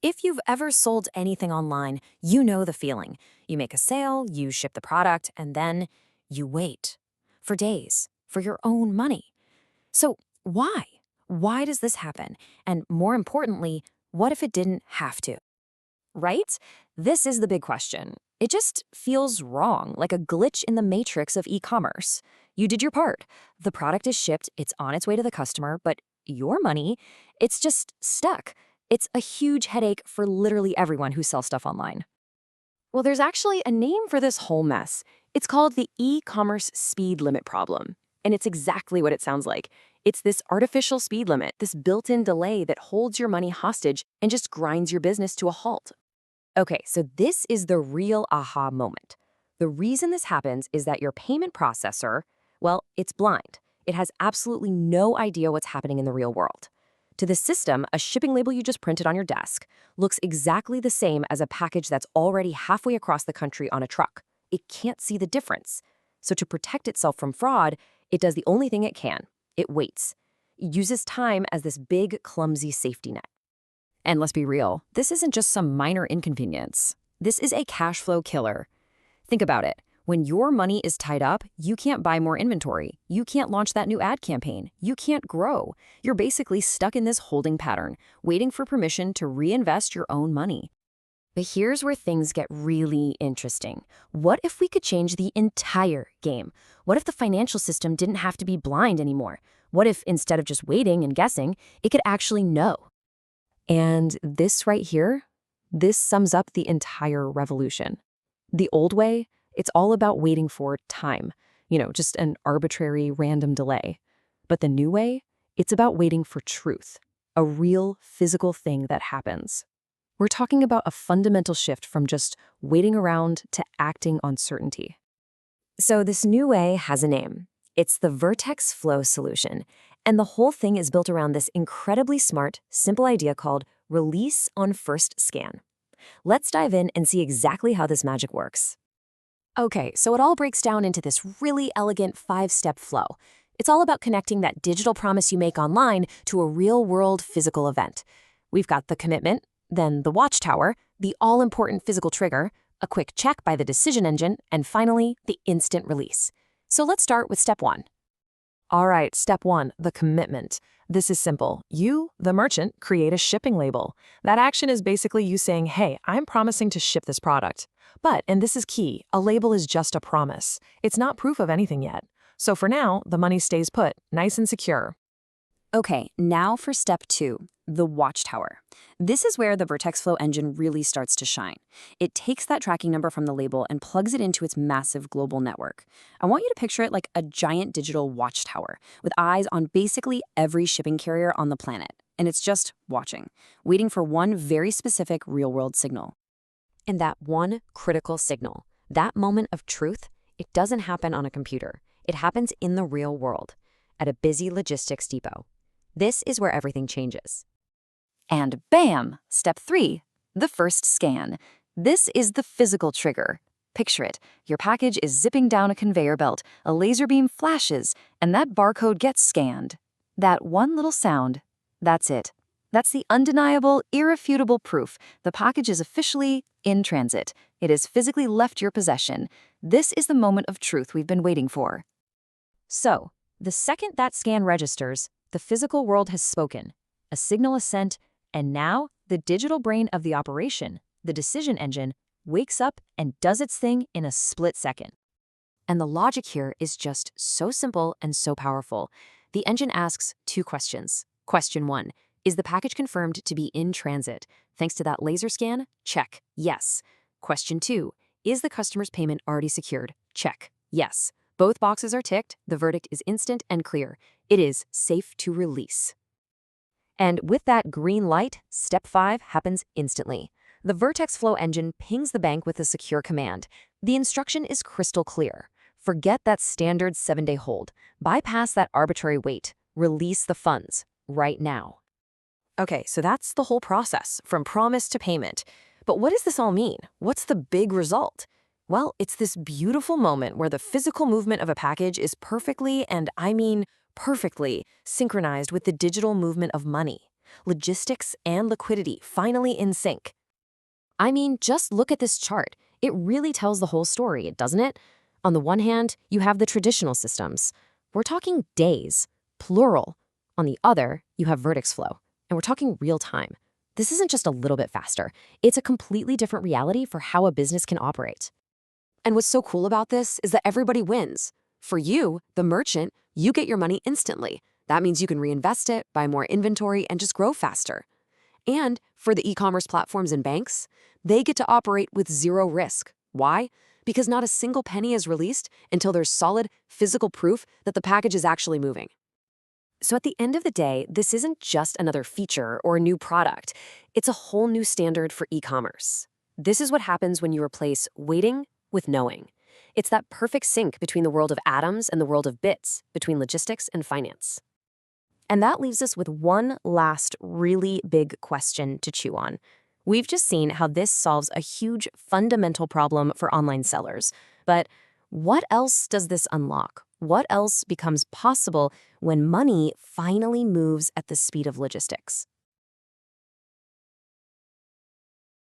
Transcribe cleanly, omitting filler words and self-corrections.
If you've ever sold anything online, you know the feeling. You make a sale, you ship the product, and then you wait for days for your own money. So, why? Why does this happen? And more importantly, what if it didn't have to? Right? This is the big question. It just feels wrong, like a glitch in the matrix of e-commerce. You did your part. The product is shipped, it's on its way to the customer, but your money, it's just stuck. It's a huge headache for literally everyone who sells stuff online. Well, there's actually a name for this whole mess. It's called the e-commerce speed limit problem. And it's exactly what it sounds like. It's this artificial speed limit, this built-in delay that holds your money hostage and just grinds your business to a halt. Okay, so this is the real aha moment. The reason this happens is that your payment processor, well, it's blind. It has absolutely no idea what's happening in the real world. To the system, a shipping label you just printed on your desk looks exactly the same as a package that's already halfway across the country on a truck. It can't see the difference. So to protect itself from fraud, it does the only thing it can. It waits. It uses time as this big, clumsy safety net. And let's be real, this isn't just some minor inconvenience. This is a cash flow killer. Think about it. When your money is tied up, you can't buy more inventory. You can't launch that new ad campaign. You can't grow. You're basically stuck in this holding pattern, waiting for permission to reinvest your own money. But here's where things get really interesting. What if we could change the entire game? What if the financial system didn't have to be blind anymore? What if, instead of just waiting and guessing, it could actually know? And this right here, this sums up the entire revolution. The old way, it's all about waiting for time, just an arbitrary random delay. But the new way, it's about waiting for truth, a real physical thing that happens. We're talking about a fundamental shift from just waiting around to acting on certainty. So this new way has a name. It's the VertexFlow solution. And the whole thing is built around this incredibly smart, simple idea called release on first scan. Let's dive in and see exactly how this magic works. Okay, so it all breaks down into this really elegant 5-step flow. It's all about connecting that digital promise you make online to a real-world physical event. We've got the commitment, then the Watchtower, the all-important physical trigger, a quick check by the decision engine, and finally, the instant release. So let's start with step 1. All right, step 1, the commitment. This is simple. You, the merchant, create a shipping label. That action is basically you saying, hey, I'm promising to ship this product. But, and this is key, a label is just a promise. It's not proof of anything yet. So for now, the money stays put, nice and secure. Okay, now for step 2, the Watchtower. This is where the VertexFlow engine really starts to shine. It takes that tracking number from the label and plugs it into its massive global network. I want you to picture it like a giant digital watchtower with eyes on basically every shipping carrier on the planet. And it's just watching, waiting for one very specific real-world signal. And that one critical signal, that moment of truth, it doesn't happen on a computer. It happens in the real world, at a busy logistics depot. This is where everything changes. And bam! Step 3, the first scan. This is the physical trigger. Picture it. Your package is zipping down a conveyor belt, a laser beam flashes, and that barcode gets scanned. That one little sound, that's it. That's the undeniable, irrefutable proof. The package is officially in transit. It has physically left your possession. This is the moment of truth we've been waiting for. So, the second that scan registers, the physical world has spoken. A signal is sent, and now the digital brain of the operation, the decision engine, wakes up and does its thing in a split second. And the logic here is just so simple and so powerful. The engine asks 2 questions. Question 1, is the package confirmed to be in transit? Thanks to that laser scan? Check, yes. Question 2, is the customer's payment already secured? Check, yes. Both boxes are ticked, the verdict is instant and clear. It is safe to release. And with that green light, step 5 happens instantly. The VertexFlow engine pings the bank with a secure command. The instruction is crystal clear. Forget that standard 7-day hold. Bypass that arbitrary wait. Release the funds right now. Okay, so that's the whole process, from promise to payment. But what does this all mean? What's the big result? Well, it's this beautiful moment where the physical movement of a package is perfectly, and I mean perfectly, synchronized with the digital movement of money. logistics and liquidity finally in sync. I mean, just look at this chart. It really tells the whole story, doesn't it? On the one hand, you have the traditional systems. We're talking days, plural. On the other, you have VertexFlow, and we're talking real time. This isn't just a little bit faster. It's a completely different reality for how a business can operate. And what's so cool about this is that everybody wins. For you, the merchant, you get your money instantly. That means you can reinvest it, buy more inventory, and just grow faster. And for the e-commerce platforms and banks, they get to operate with zero risk. Why? Because not a single penny is released until there's solid, physical proof that the package is actually moving. So at the end of the day, this isn't just another feature or a new product. It's a whole new standard for e-commerce. This is what happens when you replace waiting with knowing. It's that perfect sync between the world of atoms and the world of bits, between logistics and finance. And that leaves us with one last really big question to chew on. We've just seen how this solves a huge fundamental problem for online sellers. But what else does this unlock? What else becomes possible when money finally moves at the speed of logistics?